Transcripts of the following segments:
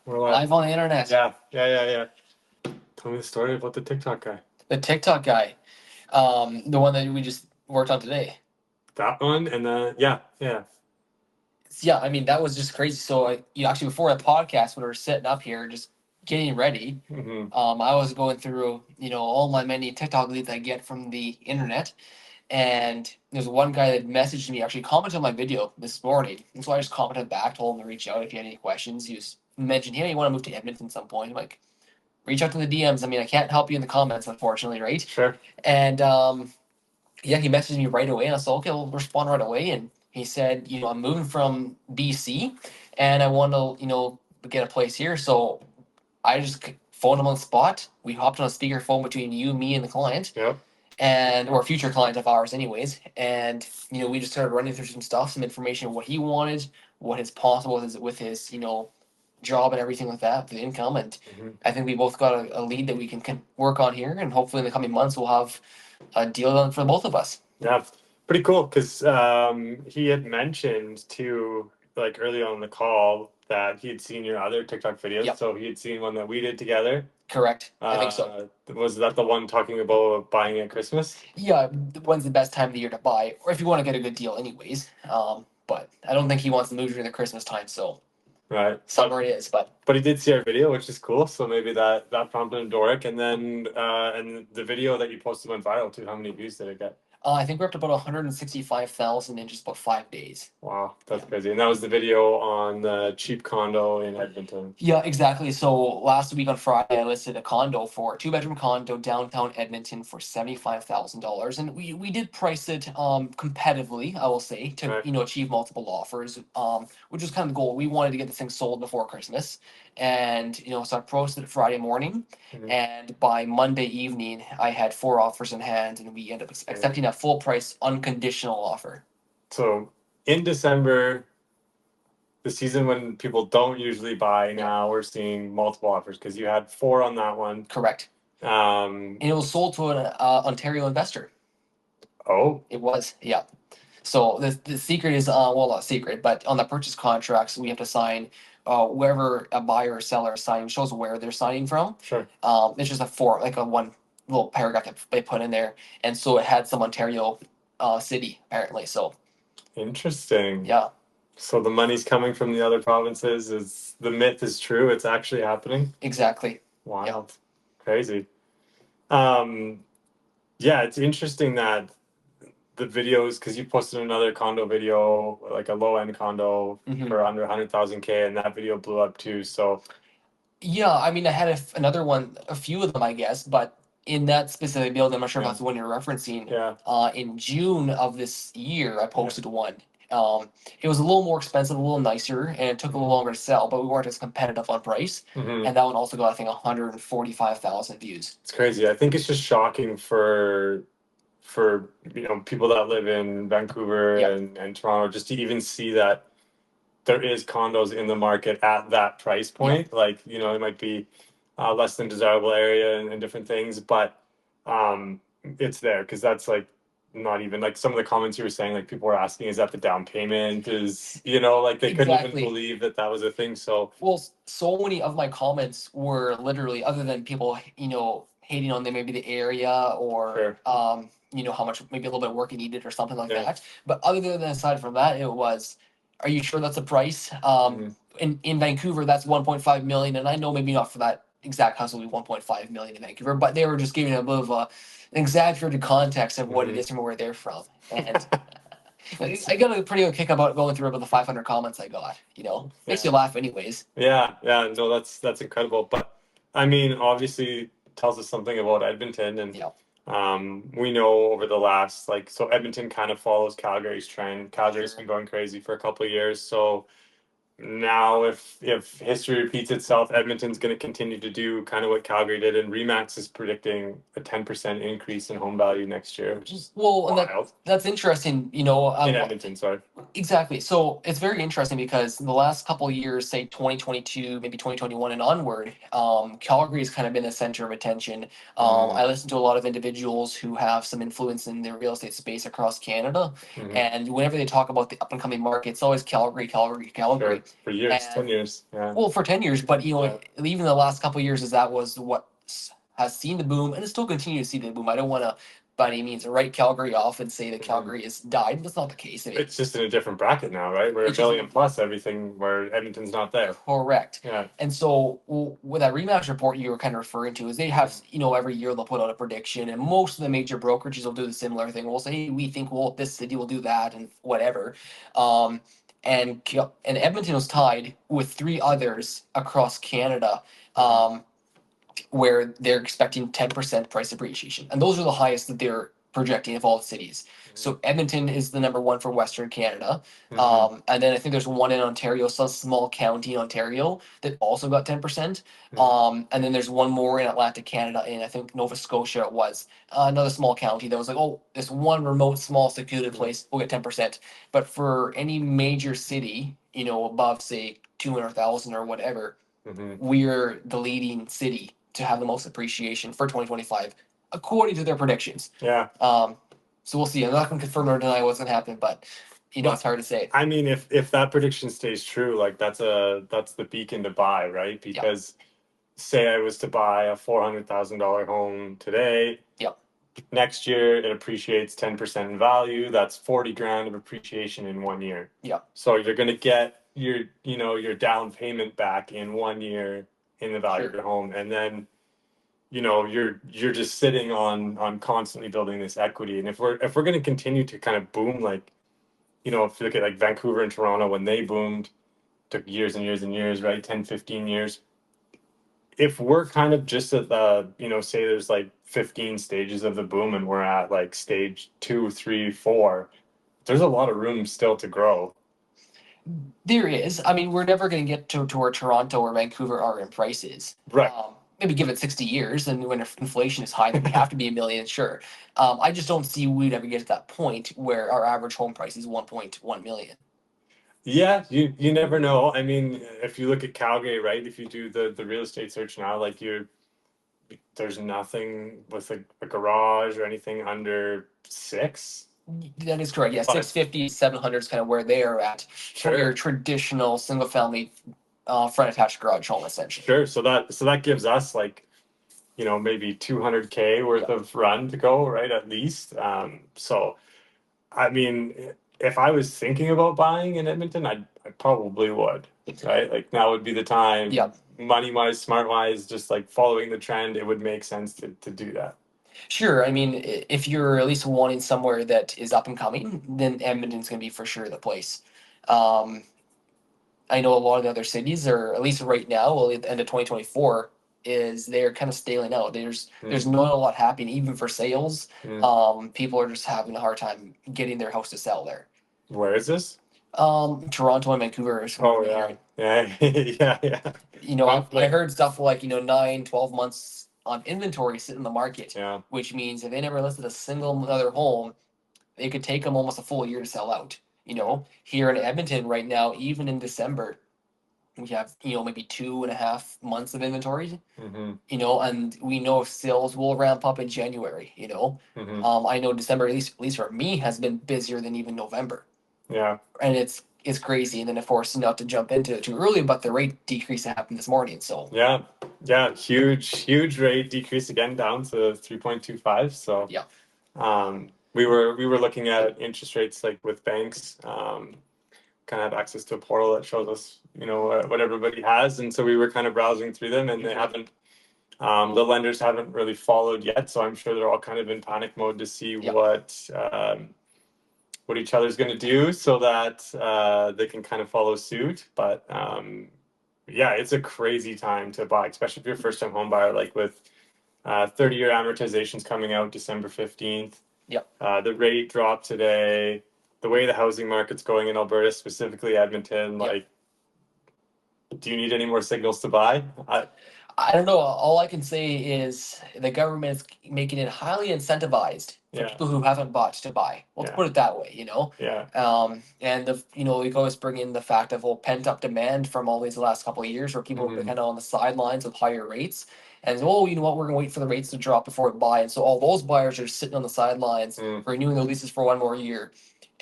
We're live. Live on the internet. Yeah. Tell me the story about the TikTok guy. The TikTok guy. The one that we just worked on today. That one, and yeah. Yeah, I mean, that was just crazy. So, actually, before the podcast, when we were sitting up here, just getting ready, Mm-hmm. I was going through, all my many TikTok leads I get from the internet. And there's one guy that messaged me, actually commented on my video this morning. And so I just commented back, told him to reach out if he had any questions. He was mentioned, hey, you want to move to Edmonton at some point? I'm like, reach out to the DMs. I mean, I can't help you in the comments, unfortunately, right? Sure. And yeah, he messaged me right away. And I said, okay, we'll respond right away. And he said, I'm moving from BC and I want to, get a place here. So I just phoned him on the spot. We hopped on a speakerphone between you, me, and the client. Yep. And or a future client of ours anyways. And, we just started running through some stuff, some information, what he wanted, what is possible with his, job and everything like that, the income. And Mm-hmm. I think we both got a lead that we can work on here. And hopefully in the coming months, we'll have a deal done for both of us. Yeah, pretty cool because he had mentioned too, like early on in the call, that he had seen your other TikTok videos. Yep. So he had seen one that we did together. Correct. I think so. Was that the one talking about buying at Christmas? Yeah, when's the best time of the year to buy, or if you want to get a good deal, anyways. But I don't think he wants to move during the Christmas time, so Right. summer it is. But he did see our video, which is cool. So maybe that prompted him to work. And then and the video that you posted went viral too. How many views did it get? I think we're up to about 165,000 in just about 5 days. Wow, that's crazy. And that was the video on the cheap condo in Edmonton. Yeah, exactly. So last week on Friday, I listed a condo for a 2-bedroom condo downtown Edmonton for $75,000, and we did price it competitively, I will say, to Right. achieve multiple offers, which was kind of the goal. We wanted to get this thing sold before Christmas, and so I posted it Friday morning, Mhm. and by Monday evening, I had 4 offers in hand, and we ended up accepting a full price unconditional offer. So in December, the season when people don't usually buy, now we're seeing multiple offers because you had 4 on that one. Correct. And it was sold to an Ontario investor. Oh, It was, yeah. So the secret is, well, not secret, but on the purchase contracts, we have to sign wherever a buyer or seller is signing, shows where they're signing from. sure. It's just a one little paragraph that they put in there, and so it had some Ontario city apparently. So Interesting. yeah, So the money's coming from the other provinces. Is the myth is true? It's actually happening. exactly. Wild, crazy. Yeah, it's interesting that the videos, because you posted another condo video, like a low end condo Mhm. for under 100,000 K, and that video blew up too. So Yeah, I mean, I had another one, a few of them, I guess, but in that specific build, I'm not sure if Yeah. that's the one you're referencing. yeah, In June of this year, I posted one. It was a little more expensive, a little nicer, and it took a little longer to sell, but we weren't as competitive on price. Mhm. And that one also got, I think, 145,000 views. It's crazy. I think it's just shocking for people that live in Vancouver Yeah. and Toronto, just to even see that there is condos in the market at that price point. Like, it might be less than desirable area and different things, but it's there because that's like not even like some of the comments you were saying, like people were asking, is that the down payment? Is, like they couldn't even Exactly. believe that that was a thing. So, Well, so many of my comments were literally, other than people, hating on maybe the area or, Sure. how much, maybe a little bit of work you needed or something like Yeah. that. But other than aside from that, it was, are you sure that's the price? Mhm. In Vancouver, that's 1.5 million. And I know maybe not for that exact house will be 1.5 million in Vancouver, but they were just giving a bit of an exaggerated context of what it Mhm. is from where they're from. And I got a pretty good kick about going through about the 500 comments I got. Makes you laugh, anyways. Yeah, no, that's incredible. But I mean, obviously tells us something about Edmonton, and Yeah. we know over the last so Edmonton kind of follows Calgary's trend. Calgary's been going crazy for a couple of years, so now if history repeats itself, Edmonton's going to continue to do kind of what Calgary did, and Remax is predicting a 10% increase in home value next year, which is Well, and wild. that's interesting. In Edmonton, sorry. Exactly. So it's very interesting because in the last couple of years, say 2022, maybe 2021 and onward, Calgary has kind of been the center of attention. I listen to a lot of individuals who have some influence in the real estate space across Canada, Mhm. and whenever they talk about the up and coming market, it's always Calgary, Calgary, Calgary. Sure. for years, And 10 years. Yeah. well, for 10 years, but Yeah. even the last couple of years, that was what has seen the boom, and it still continues to see the boom. I don't want to, by any means, write Calgary off and say that Calgary has died. That's not the case. I mean, It's just in a different bracket now, right? We're a it's just billion plus everything where Edmonton's not there. correct. Yeah. And so, with that rematch report you were kind of referring to, is they have, every year they'll put out a prediction, and most of the major brokerages will do the similar thing. We'll say, hey, we think, well, this city will do that, and whatever. And Edmonton was tied with three others across Canada, where they're expecting 10% price appreciation, and those are the highest that they're projecting of all the cities. So Edmonton is the number one for Western Canada, and then I think there's one in Ontario, some small county in Ontario that also got 10%. And then there's one more in Atlantic Canada, in I think Nova Scotia. It was another small county that was like, oh, this one remote, small, secluded place will get 10%. But for any major city, above say 200,000 or whatever, we're the leading city to have the most appreciation for 2025, according to their predictions. Yeah. So we'll see. I'm not going to confirm or deny what's going to happen, but it's hard to say. I mean, if that prediction stays true, like that's the beacon to buy, right? Because say I was to buy a $400,000 home today. Yep. Next year it appreciates 10% in value. That's 40 grand of appreciation in 1 year. Yep. So you're going to get your down payment back in 1 year in the value of your home, and then you're just sitting on constantly building this equity. And if we're going to continue to kind of boom, like if you look at like Vancouver and Toronto, when they boomed, took years and years and years, right? 10, 15 years. If we're kind of just at the, say there's like 15 stages of the boom and we're at like stage 2, 3, 4, there's a lot of room still to grow. There is. I mean, we're never going to get to where Toronto or Vancouver are in prices. Right. Maybe give it 60 years, and when inflation is high, then we have to be a million, sure. I just don't see we'd ever get to that point where our average home price is 1.1 million. Yeah, you never know. I mean, if you look at Calgary, right? If you do the real estate search now, like there's nothing with a garage or anything under 6. That is correct. Yeah, But 650, 700 is kind of where they're at for your traditional single family front attached garage home, essentially. Sure. So that gives us like, maybe 200K worth of run to go, right? At least. So, I mean, if I was thinking about buying in Edmonton, I probably would, right? Like now would be the time. Yep. Money wise, smart wise, just like following the trend, it would make sense to do that. Sure. I mean, if you're at least wanting somewhere that is up and coming, then Edmonton's going to be for sure the place. I know a lot of the other cities, or at least right now, well, at the end of 2024, is they're kind of staling out. There's not a lot happening, even for sales. People are just having a hard time getting their house to sell there. Where is this? Toronto and Vancouver. Oh yeah, yeah. I heard stuff like 9, 12 months on inventory sitting in the market. Yeah. Which means if they never listed a single other home, it could take them almost a full year to sell out. Here in Edmonton right now, even in December, we have maybe 2.5 months of inventory. And we know sales will ramp up in January. I know December, at least for me, has been busier than even November. Yeah. And it's crazy. And then of course, not to jump into it too early, but the rate decrease that happened this morning. So yeah, huge rate decrease again, down to 3.25. So yeah. We were looking at interest rates like with banks. Kind of have access to a portal that shows us what everybody has, and so we were kind of browsing through them, and they haven't. The lenders haven't really followed yet, so I'm sure they're all kind of in panic mode to see what each other's going to do, so that they can kind of follow suit. But yeah, it's a crazy time to buy, especially if you're a first-time home buyer, like with 30-year amortizations coming out December 15th. Yep. The rate dropped today. The way the housing market's going in Alberta, specifically Edmonton, like, do you need any more signals to buy? I don't know. All I can say is the government is making it highly incentivized for people who haven't bought to buy. Let's put it that way, Yeah. And we always bring in the fact of pent up demand from all these last couple of years where people have been kind of on the sidelines with higher rates. And you know what, we're gonna wait for the rates to drop before we buy. And so all those buyers are sitting on the sidelines, renewing their leases for one more year.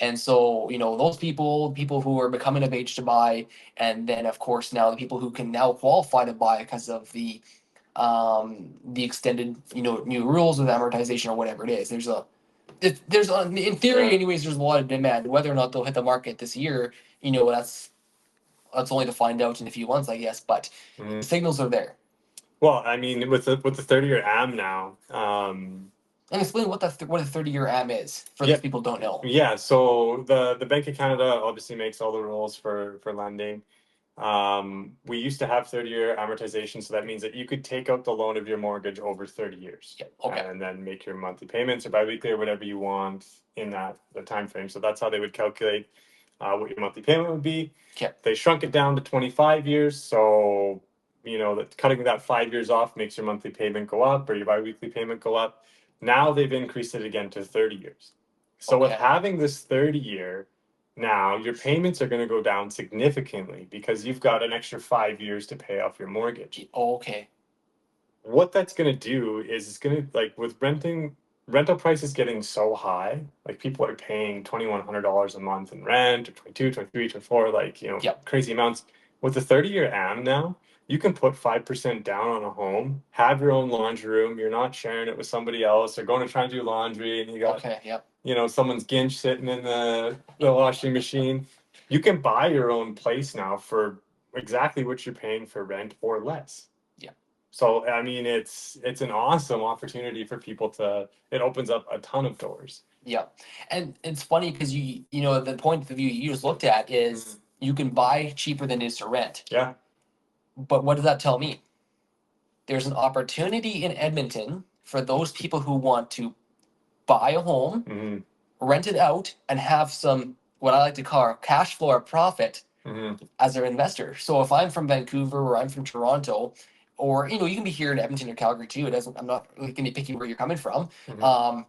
And so, those people who are becoming of age to buy, and then of course now the people who can now qualify to buy because of the extended, new rules with amortization or whatever it is. In theory, Yeah. anyways, there's a lot of demand. Whether or not they'll hit the market this year, that's only to find out in a few months, I guess. But the Mhm. signals are there. Well, I mean, with the 30-year AM now, And explain what a 30-year AM is for yeah, those people who don't know. yeah. So the Bank of Canada obviously makes all the rules for lending. We used to have 30-year amortization, so that means that you could take out the loan of your mortgage over 30 years, Yeah. Okay. and then make your monthly payments or biweekly or whatever you want in the time frame. So that's how they would calculate what your monthly payment would be. Okay. They shrunk it down to 25 years, so that cutting that 5 years off makes your monthly payment go up or your biweekly payment go up. Now they've increased it again to 30 years. So with Okay. having this 30-year, now your payments are going to go down significantly because you've got an extra 5 years to pay off your mortgage. Okay. What that's going to do is it's going to, like, with rental prices getting so high, like people are paying $2,100 a month in rent, or 22, 23, 24, like, Yep. crazy amounts. With the 30-year AM now, you can put 5% down on a home, have your own laundry room. You're not sharing it with somebody else or going to try and do laundry and you got, Okay. Yep. someone's ginch sitting in the washing machine. You can buy your own place now for exactly what you're paying for rent or less. Yeah. So I mean, it's an awesome opportunity for people it opens up a ton of doors. Yeah, and it's funny because the point of view you just looked at is Mm. you can buy cheaper than it is to rent. Yeah. But what does that tell me? There's an opportunity in Edmonton for those people who want to buy a home, Hmm. rent it out, and have some what I like to call cash flow or profit Hmm. as their investor. So if I'm from Vancouver or I'm from Toronto, or you can be here in Edmonton or Calgary too. It doesn't. I'm not really going to be picky where you're coming from. Hmm.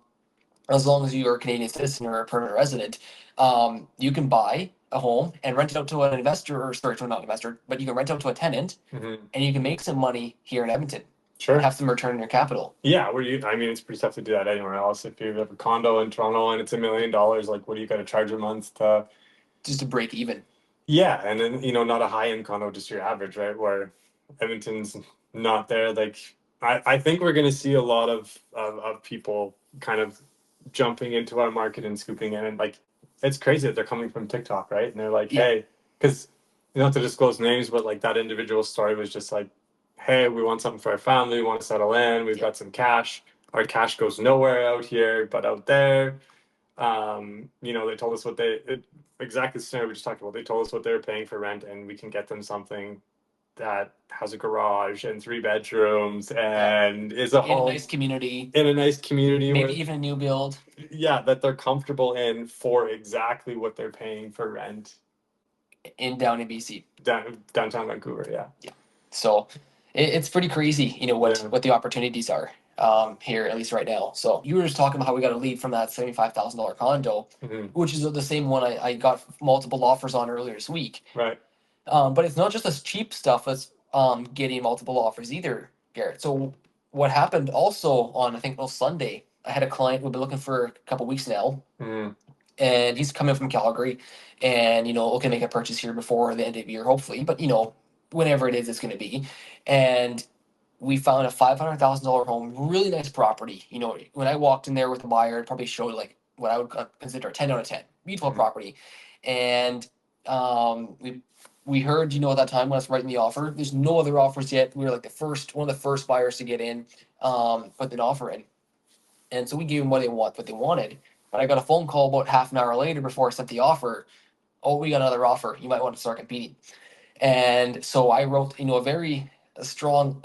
As long as you're a Canadian citizen or a permanent resident, you can buy a home and rent it out to an investor, or sorry, to not an investor, but you can rent out to a tenant, Hmm. and you can make some money here in Edmonton and Sure. have some return on your capital Yeah. I mean, it's pretty tough to do that anywhere else. If you have a condo in Toronto and it's $1 million, like, what do you got to charge a month to? just to break even. Yeah, and then not a high-end condo, just your average, right? Where Edmonton's not there. Like, I think we're going to see a lot of people kind of jumping into our market and scooping in, and, like, it's crazy that they're coming from TikTok, right? And they're like, Yeah. hey, because not to disclose names, but like that individual story was just like, hey, we want something for our family, we want to settle in, we've Yeah. got some cash. Our cash goes nowhere out here, but out there, they told us exactly the scenario we just talked about. They told us what they were paying for rent, and we can get them something that has a garage and 3 bedrooms Yeah. and is a In a home nice community, in a nice community where, maybe even a new build. yeah, that they're comfortable in for exactly what they're paying for rent Down in BC. downtown Vancouver. Yeah. Yeah. So it's pretty crazy, what Yeah. what the opportunities are here, at least right now. So you were just talking about how we got a lead from that $75,000 condo, Hmm. which is the same one I got multiple offers on earlier this week. Right. But it's not just this cheap stuff that's getting multiple offers either, Garrett. So what happened also on, I think it was Sunday, I had a client who'd been looking for a couple weeks now, Hmm. and he's coming from Calgary, and looking to make a purchase here before the end of the year, hopefully. But whenever it is, it's going to be. And we found a $500,000 home, really nice property. When I walked in there with the buyer, it probably showed like what I would consider a 10 out of 10. Beautiful Mhm. property, and we heard at that time when I was writing the offer. There's no other offers yet. We were like one of the first buyers to get in, put an offer in, and so we gave them what they wanted. But I got a phone call about half an hour later before I sent the offer. Oh, we got another offer. You might want to start competing. And so I wrote, a strong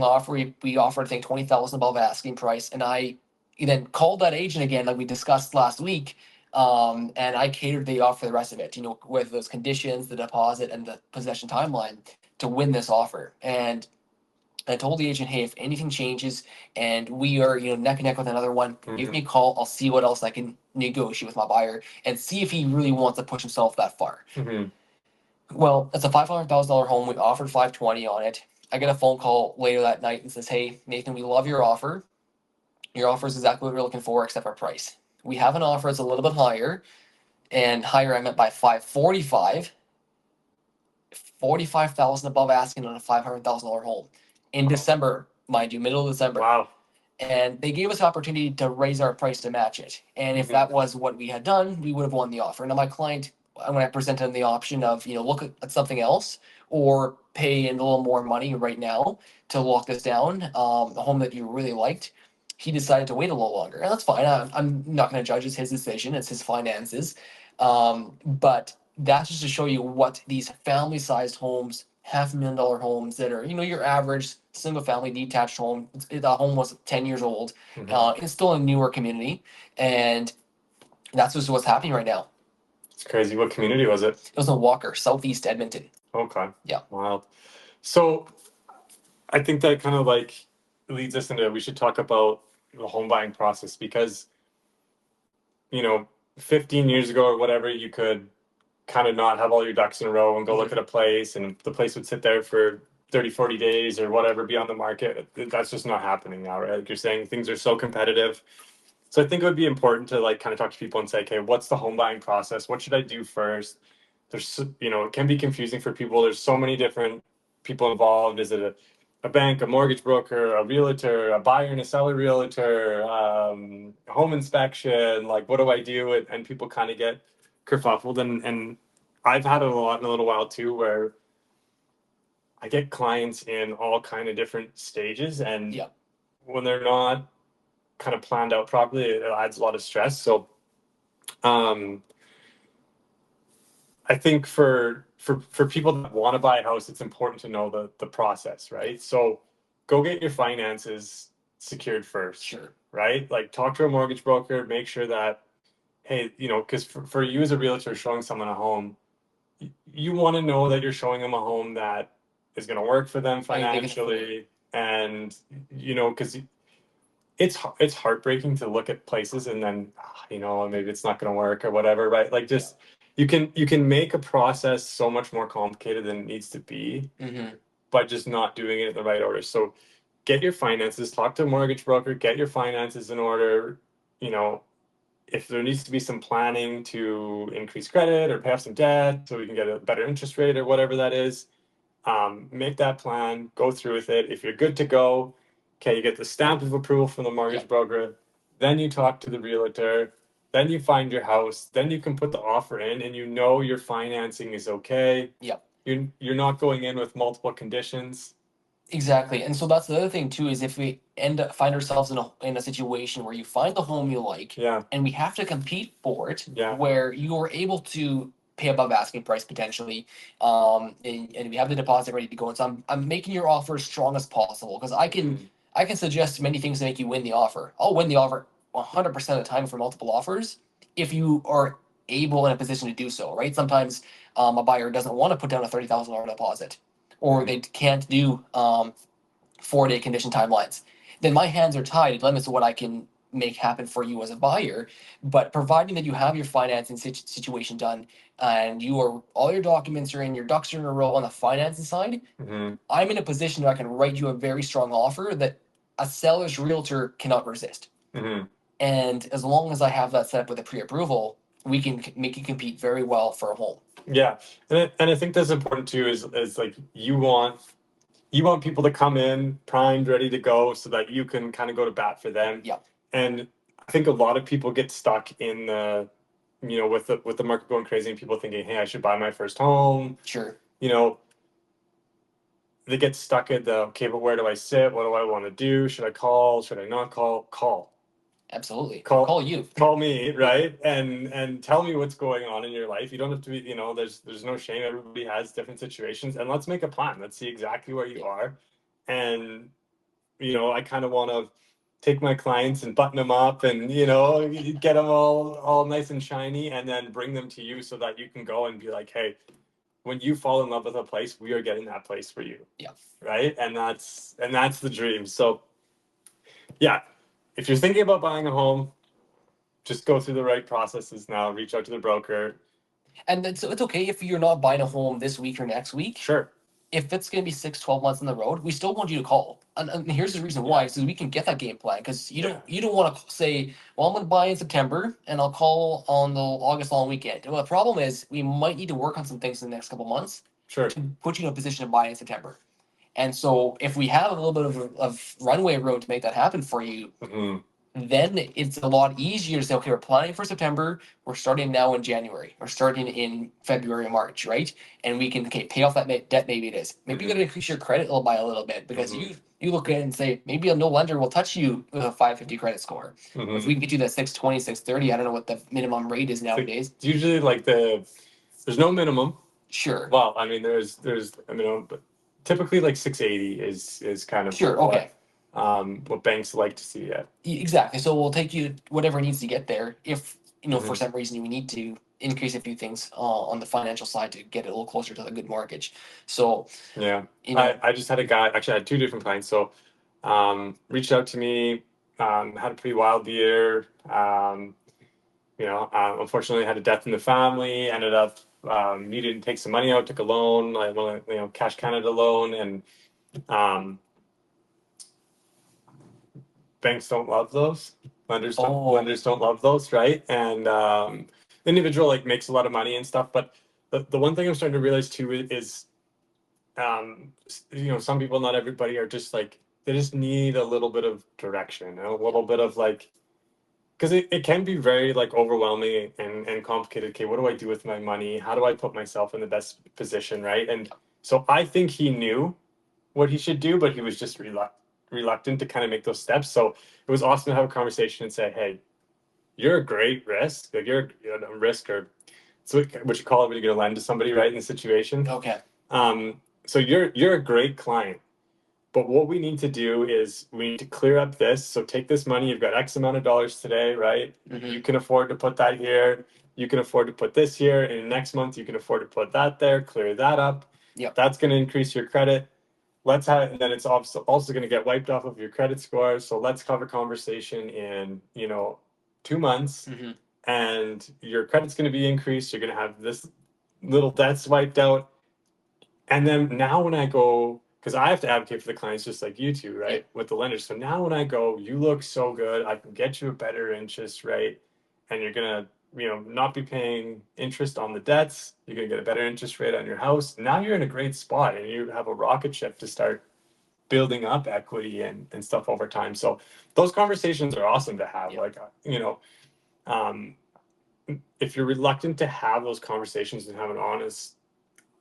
offer. We offered, I think, 20,000 above asking price, and I then called that agent again, like we discussed last week, and I catered the offer for the rest of it. With those conditions, the deposit, and the possession timeline to win this offer. And I told the agent, hey, if anything changes and we are, neck and neck with another one, give me a call. I'll see what else I can negotiate with my buyer and see if he really wants to push himself that far. Hmm. Well, it's a $500,000 home. We offered 520 on it. I get a phone call later that night and says, "Hey, Nathan, we love your offer. Your offer is exactly what we're looking for, except our price. We have an offer that's a little bit higher, and higher I meant by 545, 45,000 above asking on a $500,000 home in December, mind you, middle of December. Wow. And they gave us the opportunity to raise our price to match it. And if Mhm. that was what we had done, we would have won the offer. Now, my client, when I presented him the option of, look at something else or pay in a little more money right now to lock this down, a home that you really liked, he decided to wait a little longer. And that's fine. I'm not going to judge. It's his decision. It's his finances. But that's just to show you what these family-sized homes, $500,000 homes that are, your average single-family detached home. The home was 10 years old. Mhm. It's still a newer community, and that's just what's happening right now. It's crazy. What community was it? It was in Walker, southeast Edmonton. Okay. Yeah. Wild. So I think that kind of like leads us into, we should talk about the home buying process because, 15 years ago or whatever, you could kind of not have all your ducks in a row and go look at a place, and the place would sit there for 30, 40 days or whatever, be on the market. That's just not happening now, right? Like you're saying, things are so competitive. So I think it would be important to like kind of talk to people and say, okay, what's the home buying process? What should I do first? It can be confusing for people. There's so many different people involved. Is it a bank, a mortgage broker, a realtor, a buyer and a seller realtor, home inspection? Like, what do I do? And people kind of get kerfuffled. And I've had it a lot in a little while too, where I get clients in all kind of different stages. And Yeah. when they're not kind of planned out properly, it adds a lot of stress. So um, I think for people that want to buy a house, it's important to know the process, right? So go get your finances secured first. Sure. Right? Like talk to a mortgage broker, make sure that, hey, because for you as a realtor showing someone a home, you want to know that you're showing them a home that is going to work for them financially, and because it's heartbreaking to look at places and then maybe it's not going to work or whatever, right? Like just you can make a process so much more complicated than it needs to be by just not doing it in the right order. So get your finances, talk to a mortgage broker, get your finances in order. If there needs to be some planning to increase credit or pay off some debt so we can get a better interest rate or whatever that is, make that plan, go through with it. If you're good to go, okay, you get the stamp of approval from the mortgage broker, then you talk to the realtor, then you find your house, then you can put the offer in, and your financing is okay. Yep. You're not going in with multiple conditions. Exactly. And so that's the other thing too, is if we find ourselves in a situation where you find the home you like, Yeah. and we have to compete for it, Yeah. where you're able to pay above asking price potentially, and we have the deposit ready to go. And so I'm making your offer as strong as possible, because I can suggest many things to make you win the offer. I'll win the offer 100% of the time for multiple offers if you are able in a position to do so, right? Sometimes a buyer doesn't want to put down a $30,000 deposit, or they can't do 4-day condition timelines. Then my hands are tied. It limits what I can make happen for you as a buyer. But providing that you have your financing situation done, and all your documents are in, your ducks are in a row on the financing side, I'm in a position where I can write you a very strong offer that a seller's realtor cannot resist. And as long as I have that set up with a pre-approval, we can make you compete very well for a home. Yeah, and I think that's important too. Is like you want people to come in primed, ready to go, so that you can kind of go to bat for them. Yeah. And I think a lot of people get stuck in with the market going crazy and people thinking, hey, I should buy my first home. Sure. They get stuck at okay, but where do I sit? What do I want to do? Should I call? Should I not call? Call. Absolutely. Call you. Call me, right? And tell me what's going on in your life. You don't have to be, there's no shame. Everybody has different situations, and let's make a plan. Let's see exactly where you are. And I kind of want to take my clients and button them up and get them all nice and shiny, and then bring them to you so that you can go and be like, hey, when you fall in love with a place, we are getting that place for you. Yeah. Right. And that's the dream. So yeah, if you're thinking about buying a home, just go through the right processes now, reach out to the broker. And it's okay if you're not buying a home this week or next week. Sure. if it's going to be 6, 12 months on the road, we still want you to call. And here's the reason why, so we can get that game plan. Because you don't want to say, well, I'm going to buy in September and I'll call on the August long weekend. Well, the problem is we might need to work on some things in the next couple months Sure. to put you in a position to buy in September. And so if we have a little bit of runway room to make that happen for you, Mhm. then it's a lot easier to say, okay, we're planning for September. We're starting now in January. We're starting in February, March, right? And we can pay off that debt. Maybe it is. Maybe you got to increase your credit by a little bit because you look at it and say maybe no lender will touch you with a 550 credit score. If we can get you that 620, 630, I don't know what the minimum rate is nowadays. It's usually like there's no minimum. Sure. Well, I mean, there's a minimum, but typically like 680 is kind of Sure. Okay. what banks like to see. Yeah. Exactly. So we'll take you whatever needs to get there. If for some reason we need to increase a few things on the financial side to get it a little closer to a good mortgage. So Yeah. I just had a guy. Actually, I had two different clients. So, reached out to me. Had a pretty wild year. Unfortunately, had a death in the family. Ended up needed to take some money out. Took a loan, like Cash Canada loan, and um, banks don't love those. Lenders don't love those, right? And the individual like makes a lot of money and stuff. But the one thing I'm starting to realize too is some people, not everybody, are just like they just need a little bit of direction, a little bit of like, because it can be very like overwhelming and complicated. Okay, what do I do with my money? How do I put myself in the best position, right? And so I think he knew what he should do, but he was just reluctant to kind of make those steps. So it was awesome to have a conversation and say, hey, you're a great risk. Like you're a risk, or so what you call it when you're going to lend to somebody, right, in the situation. Okay. So you're a great client. But what we need to do is we need to clear up this. So take this money. You've got X amount of dollars today, right? You can afford to put that here. You can afford to put this here. And next month, you can afford to put that there, clear that up. Yep. That's going to increase your credit. And then it's also going to get wiped off of your credit score. So let's have a conversation in, 2 months, and your credit's going to be increased. You're going to have this little debts wiped out. And then now when I go, because I have to advocate for the clients just like you two, right? With the lenders. So now when I go, you look so good. I can get you a better interest rate, and you're going to, not be paying interest on the debts. You're going to get a better interest rate on your house. Now you're in a great spot, and you have a rocket ship to start building up equity and stuff over time. So those conversations are awesome to have. Like, um, if you're reluctant to have those conversations and have an honest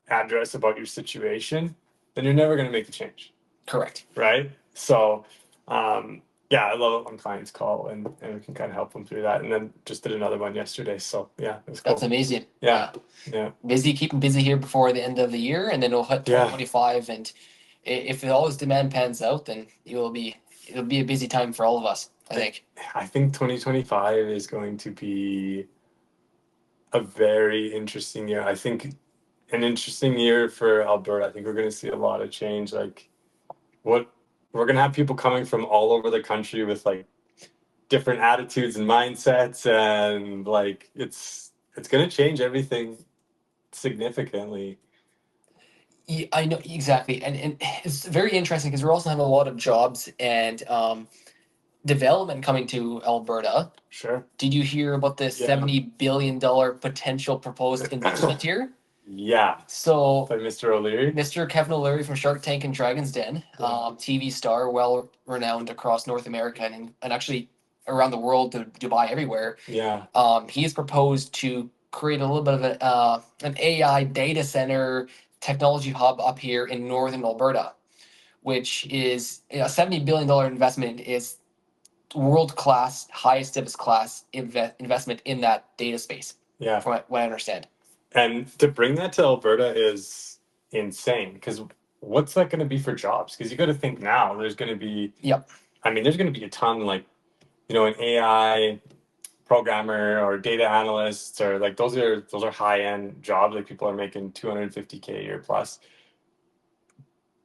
address about your situation, then you're never going to make the change. Correct. Right. So, I love it when clients call and we can kind of help them through that. And then just did another one yesterday. So yeah, it was cool. That's amazing. Yeah. Keeping busy here before the end of the year, and then we'll hit 2025. And if all this demand pans out, then it'll be a busy time for all of us, I think 2025 is going to be a very interesting year. I think an interesting year for Alberta. I think we're going to see a lot of change. Like, we're going to have people coming from all over the country with like different attitudes and mindsets, and like it's going to change everything significantly. Yeah, I know exactly, and it's very interesting because we're also having a lot of jobs and development coming to Alberta. Sure. Did you hear about the $70 billion potential proposed investment here? Yeah. So by Mr. O'Leary. Mr. Kevin O'Leary from Shark Tank and Dragon's Den, TV star, well renowned across North America and actually around the world, to Dubai, everywhere. Yeah. He has proposed to create a little bit of an AI data center technology hub up here in northern Alberta, which is a $70 billion investment. Is world class, highest of its class investment in that data space. Yeah. From what I understand. And to bring that to Alberta is insane, because what's that going to be for jobs? Because you got to think now there's going to be, I mean, there's going to be a ton, like, an AI programmer or data analysts, or like those are high end jobs. Like people are making $250K a year plus.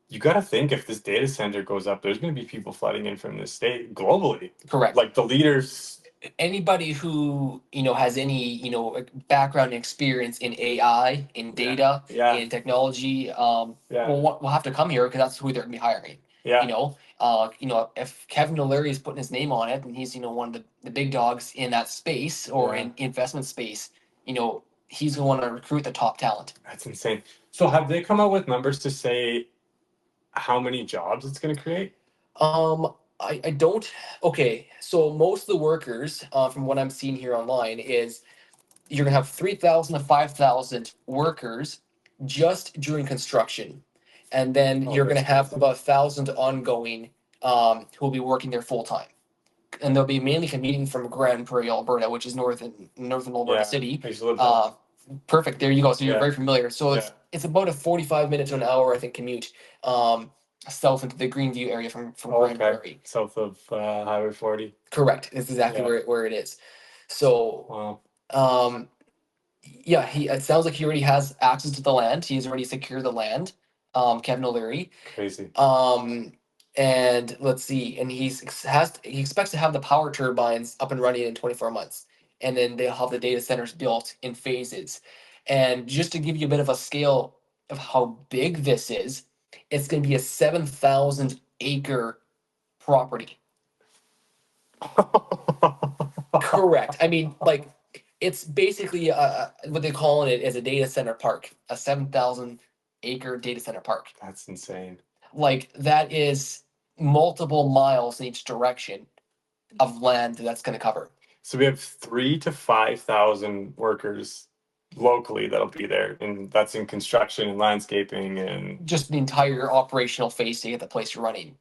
You got to think, if this data center goes up, there's going to be people flooding in from the state globally. Correct. Like the leaders anybody who has any background and experience in AI, in Yeah. data, Yeah. in technology, Yeah. will have to come here because that's who they're gonna be hiring. Yeah. If Kevin O'Leary is putting his name on it and he's one of the big dogs in that space or Yeah. in investment space, he's gonna want to recruit the top talent. That's insane. So have they come out with numbers to say how many jobs it's going to create? I don't. Okay, so most of the workers, from what I'm seeing here online, is you're gonna have 3,000 to 5,000 workers just during construction, and then Oh, you're gonna that's have crazy. about 1,000 ongoing, who will be working there full time, and they'll be mainly commuting from Grand Prairie, Alberta, which is northern Alberta Yeah. City. I used to live there. Perfect. There you go. So you're Yeah. very familiar. So Yeah. it's about a 45 minute to an hour, I think, commute, south into the Greenview area from Oh, Grand okay. Prairie. South of Highway 40. Correct. It's exactly Yeah. where it is. So, Wow. um, yeah, it sounds like he already has access to the land. He's already secured the land. Kevin O'Leary. Crazy. And let's see, and he expects to have the power turbines up and running in 24 months, and then they'll have the data centers built in phases. And just to give you a bit of a scale of how big this is, it's going to be a 7,000 acre property. Correct. I mean, like, it's basically what they call it is a data center park, a 7,000 acre data center park. That's insane. Like, that is multiple miles in each direction of land that's going to cover. So we have 3,000 to 5,000 workers locally that'll be there, and that's in construction and landscaping and Just the entire operational phase to get the place running.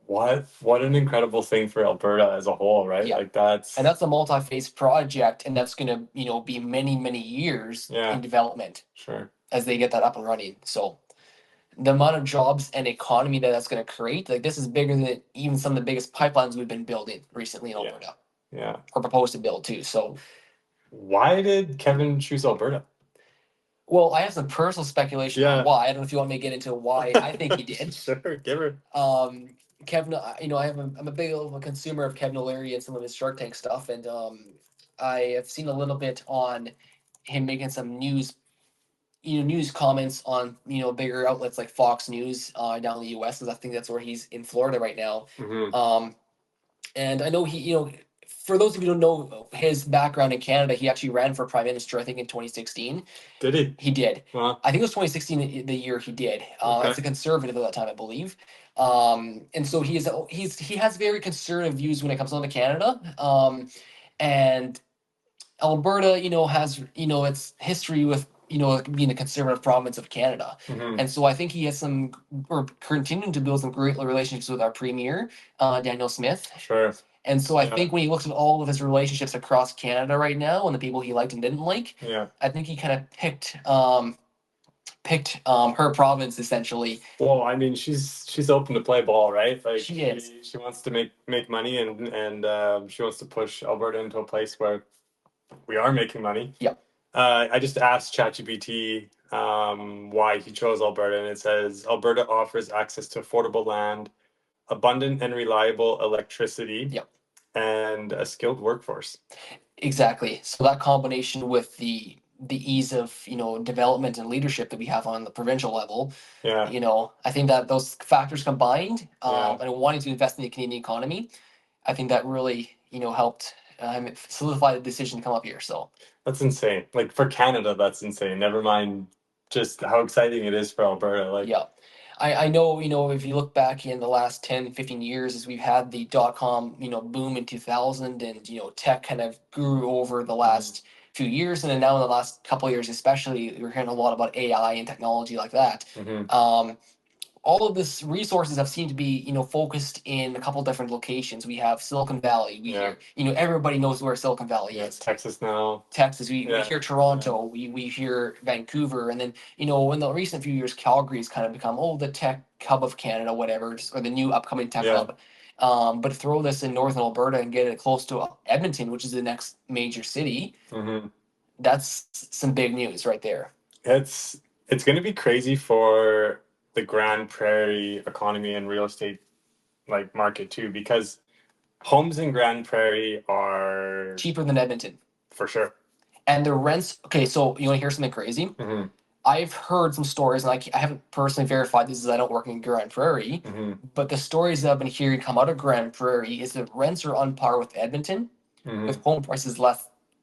what an incredible thing for Alberta as a whole, right? Yeah. Like that's And that's a multi-phase project, and that's going to, be many, many years Yeah. in development Sure. as they get that up and running. So the amount of jobs and economy that's going to create, like, this is bigger than even some of the biggest pipelines we've been building recently in Yeah. Alberta, Yeah. or proposed to build too. So, Why did Kevin choose Alberta? well, I have some personal speculation Yeah. on why. I don't know if you want me to get into why I think he did. Sure, give her. Kevin, I'm a big of a consumer of Kevin O'Leary and some of his Shark Tank stuff, and I have seen a little bit on him making some news comments on bigger outlets like Fox News down in the U.S. because I think that's where he's in Florida right now. Mhm. And I know he, for those of you who don't know his background in Canada, he actually ran for prime minister, I think, in 2016. Did he? He did. Wow. I think it was 2016 the year he did. Okay. As a conservative at that time, I believe. And so he has very conservative views when it comes on to Canada. And Alberta, has its history with being a conservative province of Canada. Mhm. And so I think he has or continuing to build some great relationships with our premier, Daniel Smith. Sure. And so I Yeah. think when he looks at all of his relationships across Canada right now and the people he liked and didn't like, Yeah. I think he kind of picked her province essentially. Well, I mean, she's open to play ball, right? Like She is. she wants to make money, and she wants to push Alberta into a place where we are making money. Yep. I just asked ChatGPT why he chose Alberta, and it says Alberta offers access to affordable land, abundant and reliable electricity, Yep. and a skilled workforce. Exactly. So that combination with the ease of development and leadership that we have on the provincial level, Yeah. I think that those factors combined, Yeah. and wanting to invest in the Canadian economy, I think that really helped solidify the decision to come up here. So That's insane. Like for Canada, that's insane. Never mind just how exciting it is for Alberta. Like yeah. I know, if you look back in the last 10, 15 years, as we've had the dot-com, boom in 2000, and, tech kind of grew over the last few years. And then now in the last couple of years, especially, we're hearing a lot about AI and technology like that. Mhm. All of this resources have seemed to be, focused in a couple different locations. We have Silicon Valley. We Yeah. hear, everybody knows where Silicon Valley Yeah, is. Texas now. Texas, we Yeah. hear Toronto, we hear Vancouver, and then in the recent few years, Calgary's kind of become the tech hub of Canada, whatever, or the new upcoming tech Yeah. hub. But throw this in northern Alberta and get it close to Edmonton, which is the next major city. Mhm. That's some big news right there. It's going to be crazy for the Grand Prairie economy and real estate like market too, because Homes in Grand Prairie are cheaper than Edmonton. for sure. And the rents, okay, so you want to hear something crazy? Mm-hmm. I've heard some stories, and I haven't personally verified this as I don't work in Grand Prairie, Mm-hmm. but the stories that I've been hearing come out of Grand Prairie is that rents are on par with Edmonton, Mm-hmm. with home prices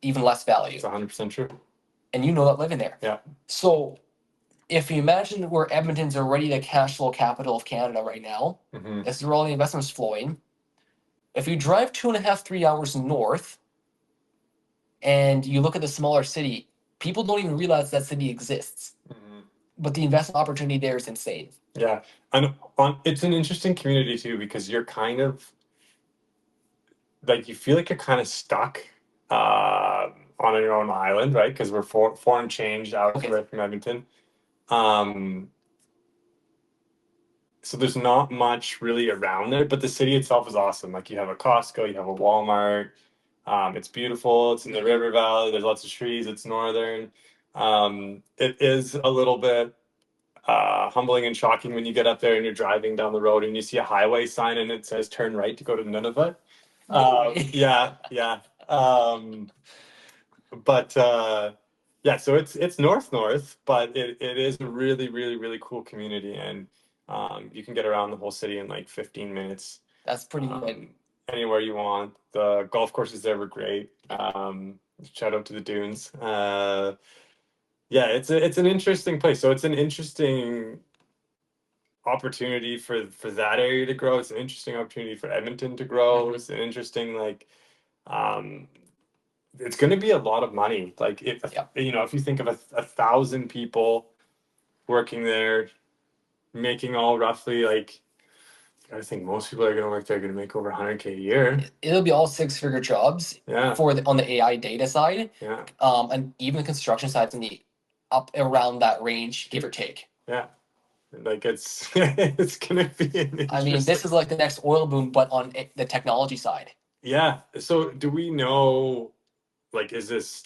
even less value. It's 100% true. And you know that living there. Yeah. So if you imagine where Edmonton's already the cash flow capital of Canada right now, Mm-hmm. that's where all the investments flowing. If you drive 2.5, 3 hours north, and you look at the smaller city, people don't even realize that city exists. Mm-hmm. But the investment opportunity there is insane. Yeah, and it's an interesting community too because you're kind of like you feel like you're kind of stuck on your own island, right? Because we're foreign change out Okay. right from Edmonton. So there's not much really around there, but the city itself is awesome. Like you have a Costco, you have a Walmart. It's beautiful. It's in the river valley. There's lots of trees. It's northern. It is a little bit humbling and shocking when you get up there and you're driving down the road and you see a highway sign and it says turn right to go to Nunavut. Yeah, yeah. But yeah, so it's north, but it is a really, really, really cool community, and you can get around the whole city in like 15 minutes. That's pretty good. Anywhere you want. The golf courses there were great. Shout out to the dunes. Yeah, it's an interesting place. So it's an interesting opportunity for that area to grow. It's an interesting opportunity for Edmonton to grow. It's an interesting um it's going to be a lot of money. Like if if you think of 1,000 people working there, making all roughly like I think most people that are going to work there are going to make over 100K a year. It'll be all six-figure jobs. Yeah. On the AI data side. Yeah. And even the construction side's in the up around that range, give or take. Yeah. Like it's it's gonna be I mean, this is like the next oil boom, but on the technology side. Yeah. So do we know, like, is this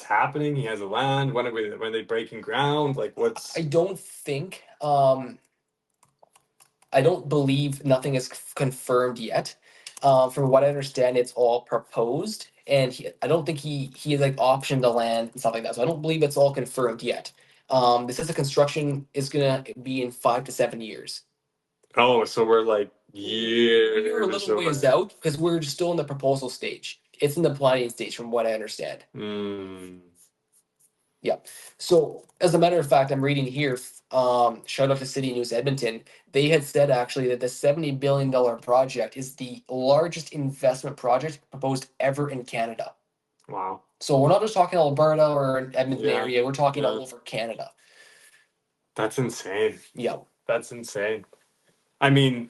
happening? He has a land. When are they breaking ground? Like, what's? I don't think. I don't believe nothing is confirmed yet. From what I understand, it's all proposed, and I don't think he like optioned the land and stuff like that. So I don't believe it's all confirmed yet. This is the construction is gonna be in 5 to 7 years. Oh, so we're like We're a years little ways away. out because we're still in the proposal stage. It's in the planning stage, from what I understand. Mm. Yeah. So as a matter of fact, I'm reading here. Shout out to City News Edmonton. They had said actually that the $70 billion project is the largest investment project proposed ever in Canada. Wow. So we're not just talking Alberta or Edmonton Yeah, area. We're talking yeah. all over Canada. That's insane. Yeah. That's insane. I mean,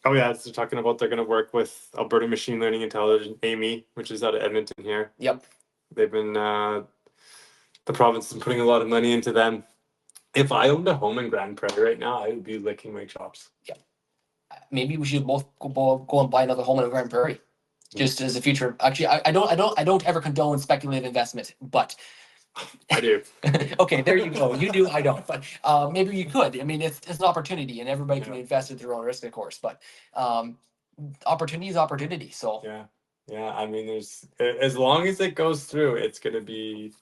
oh yeah, so talking about they're going to work with Alberta Machine Learning Intelligence, Amy, which is out of Edmonton here. Yep. They've been the province is putting a lot of money into them. If I owned a home in Grand Prairie right now, I would be licking my chops. Yeah. Maybe we should both go and buy another home in Grand Prairie, just as a future. Actually, I don't ever condone speculative investment, but I do. okay, there you go. You do, I don't. But maybe you could. I mean, it's an opportunity, and everybody can invest at their own risk, of course. But opportunity is opportunity. So yeah, yeah. I mean, there's as long as it goes through, it's gonna be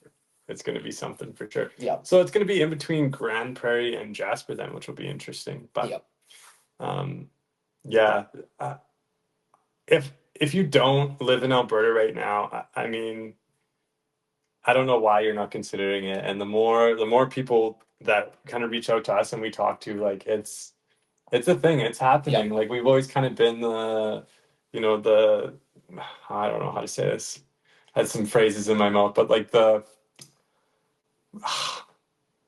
something for sure. Yeah. So it's gonna be in between Grand Prairie and Jasper then, which will be interesting. But yeah. If you don't live in Alberta right now, I mean, I don't know why you're not considering it. And the more people that kind of reach out to us and we talk to, like it's a thing. It's happening. Like we've always kind of been the I don't know how to say this. I had some phrases in my mouth, but like the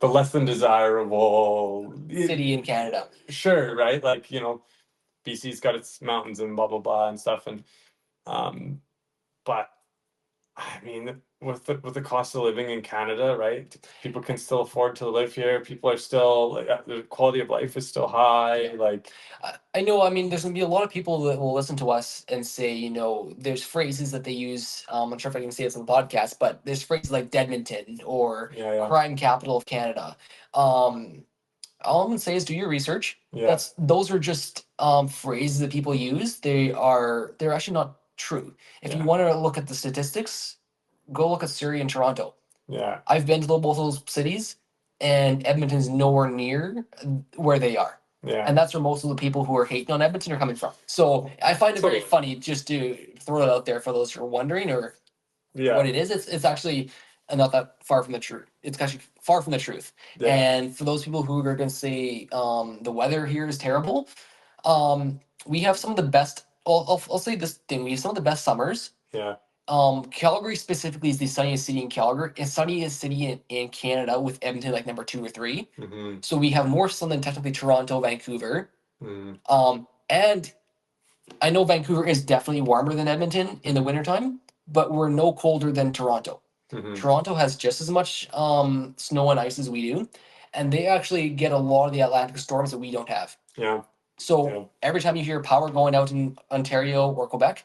less than desirable city in Canada. Sure, right? Like, BC's got its mountains and blah blah blah and stuff, and but I mean, with the cost of living in Canada, right? People can still afford to live here. People are still the quality of life is still high. Like I know. I mean, there's gonna be a lot of people that will listen to us and say, there's phrases that they use. I'm not sure if I can say this on the podcast, but there's phrases like Edmonton or crime capital of Canada. All I'm gonna say is do your research. Yeah. Those are just phrases that people use. They're actually not true. If you Yeah. want to look at the statistics, go look at Surrey and Toronto. Yeah. I've been to both those cities, and Edmonton's nowhere near where they are. Yeah. And that's where most of the people who are hating on Edmonton are coming from. So I find it very Totally. funny just to throw it out there for those who are wondering or Yeah. what it is. It's actually not that far from the truth. It's actually far from the truth. Yeah. And for those people who are going to say the weather here is terrible, we have some of the best. I'll say this thing: we have some of the best summers. Yeah. Calgary specifically is the sunniest city in Calgary, and sunniest city in Canada, with Edmonton like number 2 or 3. Mm-hmm. So we have more sun than technically Toronto, Vancouver. Mm-hmm. And I know Vancouver is definitely warmer than Edmonton in the wintertime, but we're no colder than Toronto. Mm-hmm. Toronto has just as much snow and ice as we do, and they actually get a lot of the Atlantic storms that we don't have. Yeah. So Yeah. every time you hear power going out in Ontario or Quebec,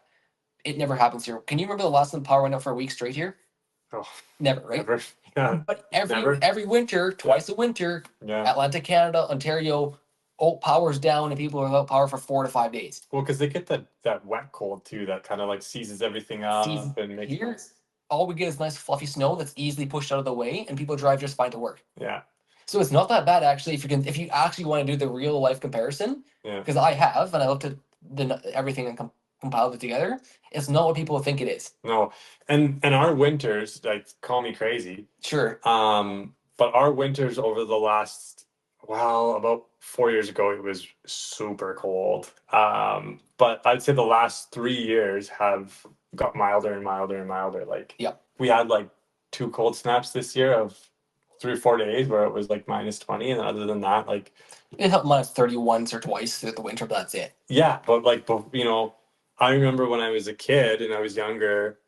it never happens here. Can you remember the last time power went out for a week straight here? Oh, Never, right? never. Yeah. But Never. every winter, twice a winter, Yeah. Atlantic Canada, Ontario, power's down and people are without power for 4 to 5 days. Well, because they get that wet cold too, that kind of like seizes everything up and makes Here, all we get is nice fluffy snow that's easily pushed out of the way, and people drive just fine to work. Yeah. So it's not that bad actually if you actually want to do the real life comparison. Yeah. Because I have, and I looked at everything and compiled it together. It's not what people think it is. No, and our winters, like, call me crazy. Sure. But our winters over the last, well, about 4 years ago, it was super cold. But I'd say the last 3 years have got milder and milder and milder. Like, Yep. we had like 2 cold snaps this year of 3 or 4 days where it was like -20, and other than that, like, It hit -30 once or twice through the winter, but that's it. yeah, but like, you know, I remember when I was a kid and I was younger,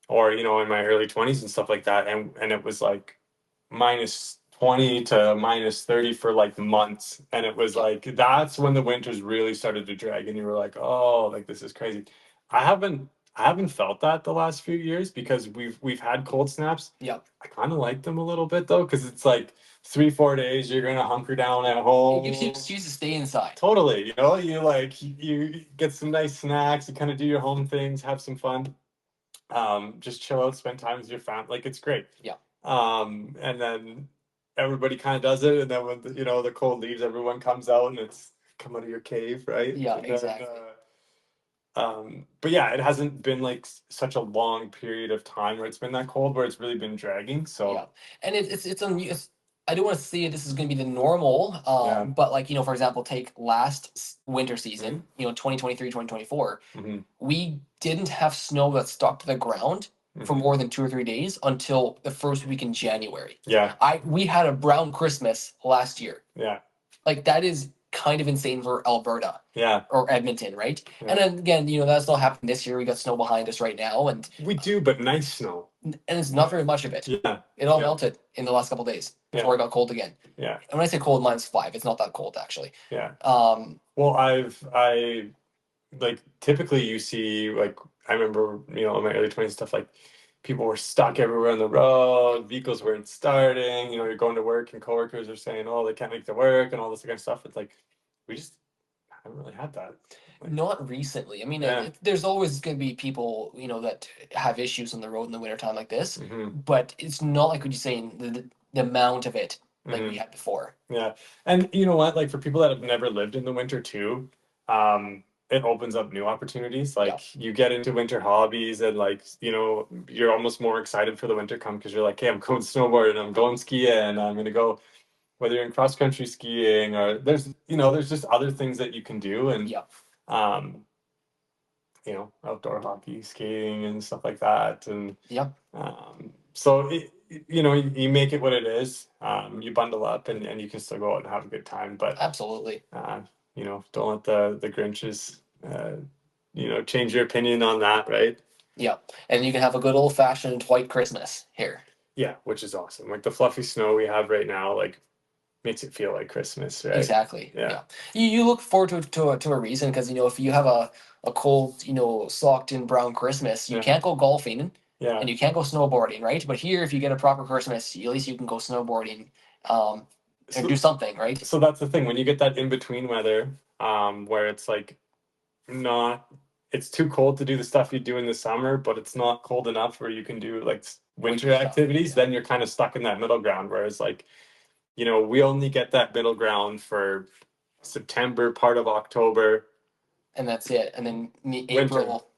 or you know, in my early 20s and stuff like that, and it was like -20 to -30 for like months, and it was like that's when the winters really started to drag, and you were like, oh, like this is crazy. I haven't felt that the last few years because we've had cold snaps. Yep. I kind of like them a little bit though, because it's like 3 4 days you're gonna hunker down at home. It gives you an excuse to stay inside. Totally, you know, you like you get some nice snacks, you kind of do your home things, have some fun, just chill out, spend time with your family. Like, it's great. Yeah. And then everybody kind of does it, and then when you know the cold leaves, everyone comes out, and it's come out of your cave, right? Yeah, And then, exactly. but yeah, it hasn't been like such a long period of time where it's been that cold, where it's really been dragging. So Yeah, and I don't want to say this is going to be the normal, Yeah. but like, you know, for example, take last winter season, you know, 2023, 2024, mhm, we didn't have snow that stuck to the ground for mhm. more than 2 or 3 days until the first week in January. Yeah, We had a brown Christmas last year. yeah, Like, that is kind of insane for Alberta yeah. or Edmonton, right? Yeah. And then again, you know, that's not happening this year. We got snow behind us right now, and We do, but nice snow. it's not very much of it. Yeah, It all Yeah. melted in the last couple days Yeah. before it got cold again. yeah, And when I say cold, -5, it's not that cold actually. yeah. Um, Well, I like typically you see, like, I remember, you know, in my early 20s stuff, like people were stuck everywhere on the road, vehicles weren't starting, you know, you're going to work and coworkers are saying, oh, they can't make the work and all this kind of stuff. It's like we just haven't really had that. Like, Not recently. I mean, Yeah. there's always going to be people, you know, that have issues on the road in the wintertime like this, mhm, but it's not like what you're saying, the amount of it like mhm. we had before. Yeah. And you know what? Like, for people that have never lived in the winter too, it opens up new opportunities. Like, you get into winter hobbies, and like, you know, you're almost more excited for the winter come because you're like, hey, I'm going snowboarding, I'm going skiing, I'm gonna go, whether you're in cross country skiing, or there's just other things that you can do, and Yeah. um, outdoor hockey, skating, and stuff like that. And Yeah. so you make it what it is. You bundle up, and you can still go out and have a good time. But Absolutely. don't let the Grinches change your opinion on that, right? Yeah. And you can have a good old fashioned white Christmas here. Yeah, which is awesome. Like, the fluffy snow we have right now, like, makes it feel like Christmas, right? Exactly. Yeah. You look forward to a reason, because you know, if you have a cold, you know, socked in brown Christmas, you Yeah. can't go golfing Yeah. and you can't go snowboarding, right? But here, if you get a proper Christmas, at least you can go snowboarding. or do something, right? So that's the thing. When you get that in between weather, where it's like not, it's too cold to do the stuff you do in the summer, but it's not cold enough where you can do like winter Winter stuff, activities, yeah. then you're kind of stuck in that middle ground. Whereas like, we only get that middle ground for September, part of October, And that's it. And then winter. April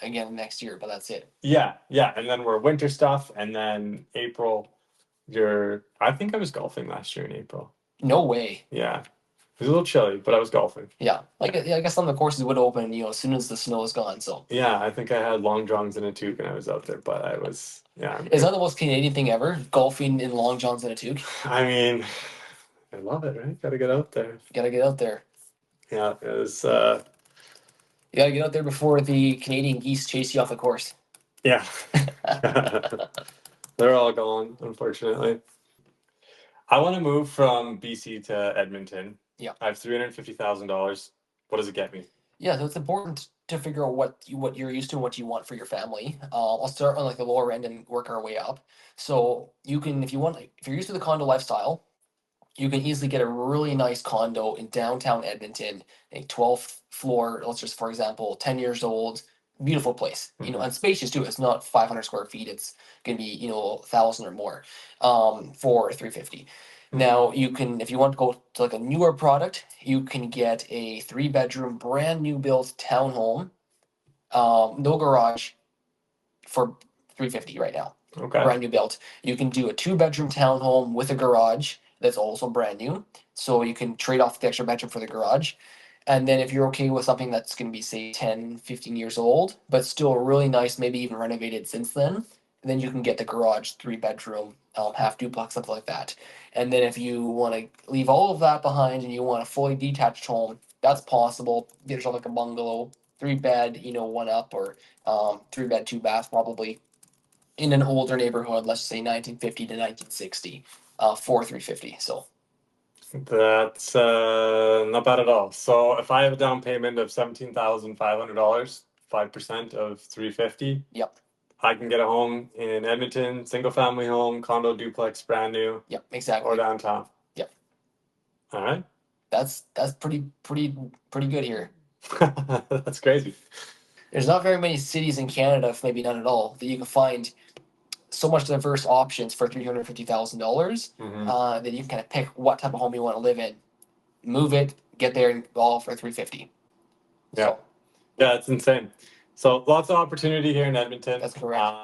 again next year, but that's it. Yeah, yeah. And then we're winter stuff, and then April, I think I was golfing last year in April. No way. Yeah. It was a little chilly, but I was golfing. Yeah, like I guess some of the courses would open, as soon as the snow is gone. So Yeah, I think I had long johns and a toque and I was out there, but I was, yeah. is that the most Canadian thing ever? Golfing in long johns and a toque. I mean, I love it, right? Gotta get out there. Gotta get out there. Yeah, it was, You gotta get out there before the Canadian geese chase you off the course. yeah. They're all gone, unfortunately. I want to move from BC to Edmonton. Yeah. I have $350,000. What does it get me? Yeah, so it's important to figure out what you're used to and what you want for your family. I'll start on like the lower end and work our way up. So you can, if you're used to the condo lifestyle, you can easily get a really nice condo in downtown Edmonton, a 12th floor, let's just for example, 10 years old, beautiful place, and spacious too. It's not 500 square feet. It's gonna be, 1,000 or more, for 350. Now you can, if you want to go to like a newer product, you can get a 3-bedroom, brand new built townhome, no garage, for 350 right now. Okay. Brand new built. You can do a 2-bedroom townhome with a garage that's also brand new. So you can trade off the extra bedroom for the garage. And then if you're okay with something that's going to be, say, 10, 15 years old, but still really nice, maybe even renovated since then you can get the garage 3-bedroom, half duplex, something like that. And then if you want to leave all of that behind and you want a fully detached home, that's possible. Get yourself like a bungalow, 3-bed, 1 up, or 3-bed, 2-bath, probably in an older neighborhood, let's say 1950 to 1960, for 350. So That's not bad at all. So if I have a down payment of $17,500, 5% of 350, yep, I can get a home in Edmonton, single family home, condo, duplex, brand new, yep, or exactly. downtown. Yep. All right. That's pretty good here. That's crazy. There's not very many cities in Canada, if maybe none at all, that you can find so much diverse options for $350,000. That you can kind of pick what type of home you want to live in, move it, get there, and all for 350. Yeah. So Yeah, it's insane. So lots of opportunity here in Edmonton. that's correct.